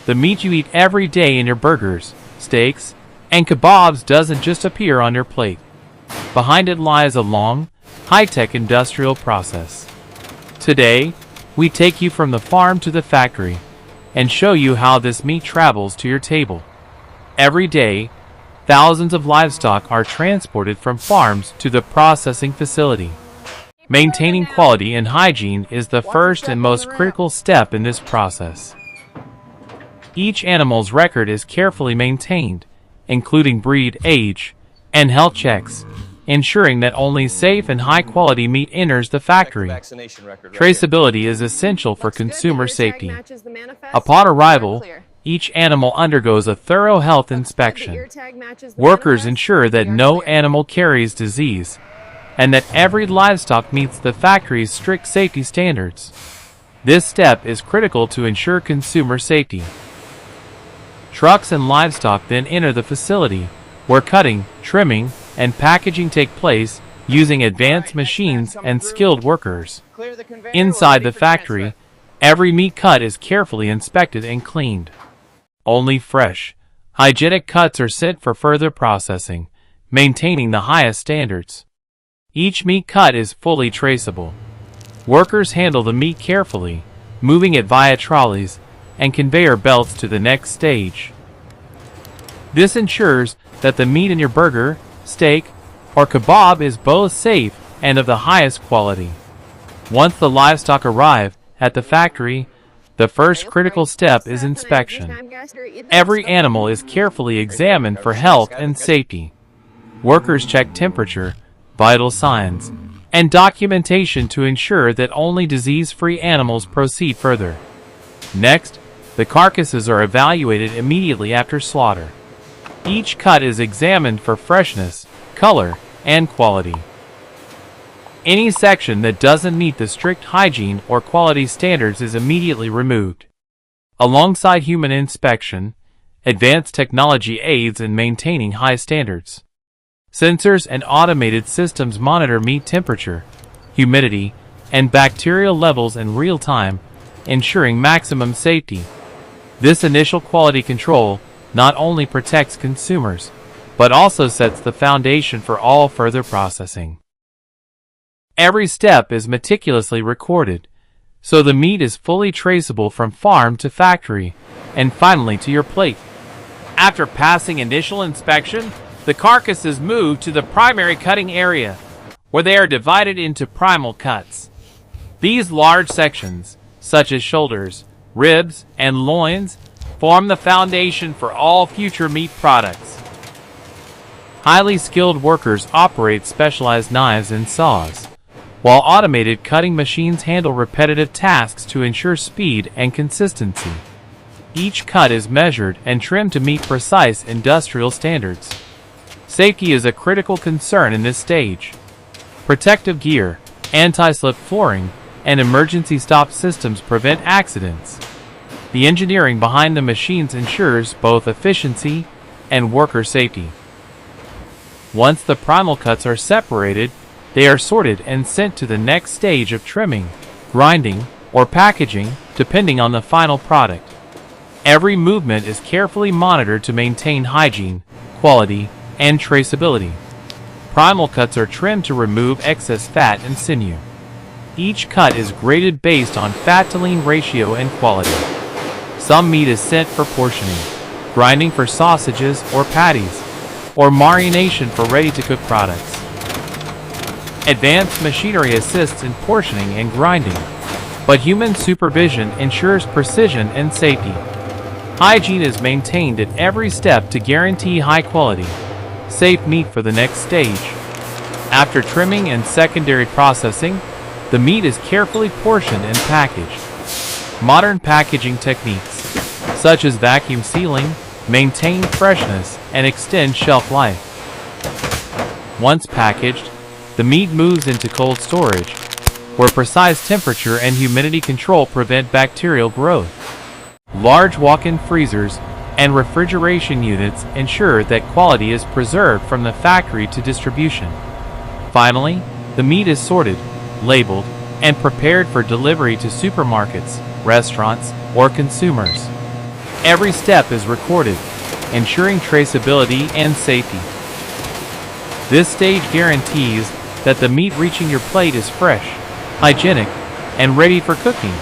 The meat you eat every day in your burgers, steaks, and kebabs doesn't just appear on your plate. Behind it lies a long, high-tech industrial process. Today, we take you from the farm to the factory and show you how this meat travels to your table. Every day, thousands of livestock are transported from farms to the processing facility. Maintaining quality and hygiene is the first and most critical step in this process. Each animal's record is carefully maintained, including breed, age, and health checks, ensuring that only safe and high-quality meat enters the factory. Traceability is essential for consumer safety. Upon arrival, each animal undergoes a thorough health inspection. Workers ensure that no animal carries disease, and that every livestock meets the factory's strict safety standards. This step is critical to ensure consumer safety. Trucks and livestock then enter the facility, where cutting, trimming, and packaging take place using advanced machines and skilled workers. Inside the factory, every meat cut is carefully inspected and cleaned. Only fresh, hygienic cuts are sent for further processing, maintaining the highest standards. Each meat cut is fully traceable. Workers handle the meat carefully, moving it via trolleys and conveyor belts to the next stage. This ensures that the meat in your burger, steak, or kebab is both safe and of the highest quality. Once the livestock arrive at the factory, the first critical step is inspection. Every animal is carefully examined for health and safety. Workers check temperature, vital signs, and documentation to ensure that only disease-free animals proceed further. Next, the carcasses are evaluated immediately after slaughter. Each cut is examined for freshness, color, and quality. Any section that doesn't meet the strict hygiene or quality standards is immediately removed. Alongside human inspection, advanced technology aids in maintaining high standards. Sensors and automated systems monitor meat temperature, humidity, and bacterial levels in real time, ensuring maximum safety. This initial quality control not only protects consumers, but also sets the foundation for all further processing. Every step is meticulously recorded, so the meat is fully traceable from farm to factory, and finally to your plate. After passing initial inspection, the carcass is moved to the primary cutting area, where they are divided into primal cuts. These large sections, such as shoulders, ribs, and loins, form the foundation for all future meat products. Highly skilled workers operate specialized knives and saws, while automated cutting machines handle repetitive tasks to ensure speed and consistency. Each cut is measured and trimmed to meet precise industrial standards. Safety is a critical concern in this stage. Protective gear, anti-slip flooring, and emergency stop systems prevent accidents. The engineering behind the machines ensures both efficiency and worker safety. Once the primal cuts are separated, they are sorted and sent to the next stage of trimming, grinding, or packaging, depending on the final product. Every movement is carefully monitored to maintain hygiene, quality, and traceability. Primal cuts are trimmed to remove excess fat and sinew. Each cut is graded based on fat-to-lean ratio and quality. Some meat is sent for portioning, grinding for sausages or patties, or marination for ready-to-cook products. Advanced machinery assists in portioning and grinding, but human supervision ensures precision and safety. Hygiene is maintained at every step to guarantee high quality, safe meat for the next stage. After trimming and secondary processing, the meat is carefully portioned and packaged. Modern packaging techniques, such as vacuum sealing, maintain freshness and extend shelf life. Once packaged, the meat moves into cold storage, where precise temperature and humidity control prevent bacterial growth. Large walk-in freezers and refrigeration units ensure that quality is preserved from the factory to distribution. Finally, the meat is sorted, labeled, and prepared for delivery to supermarkets, restaurants, or consumers. Every step is recorded, ensuring traceability and safety. This stage guarantees that the meat reaching your plate is fresh, hygienic, and ready for cooking.